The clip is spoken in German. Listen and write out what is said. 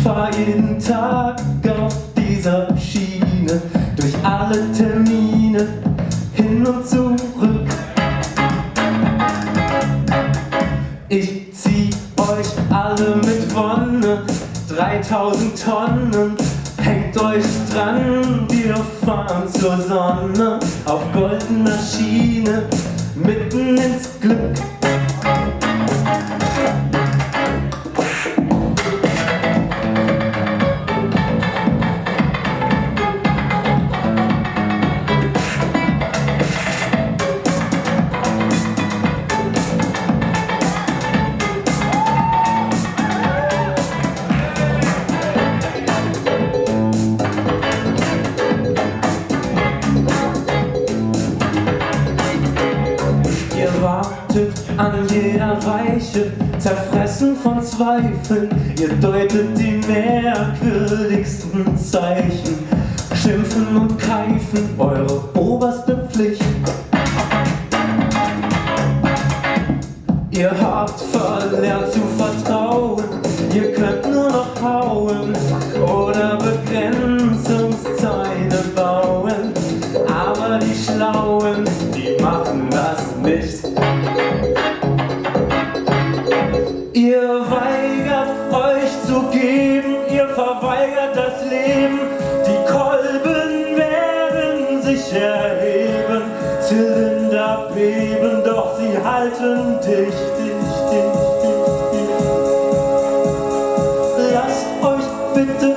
fahr jeden Tag auf dieser Schiene, durch alle Termine, hin und zurück. Ich zieh euch alle mit Wonne, 3000 Tonnen, hängt euch dran, wir fahren zur Sonne, auf goldener Schiene, mitten ins Glück. An jeder Weiche, zerfressen von Zweifeln, ihr deutet die merkwürdigsten Zeichen, schimpfen und keifen, eure oberste Pflicht. Ihr habt verlernt zu vertrauen, ihr könnt nur noch hauen oder Begrenzungszäune bauen, aber die Schlauen, die machen das nicht. Ihr weigert euch zu geben, ihr verweigert das Leben, die Kolben werden sich erheben, Zylinder beben, doch sie halten dicht. Lasst euch bitte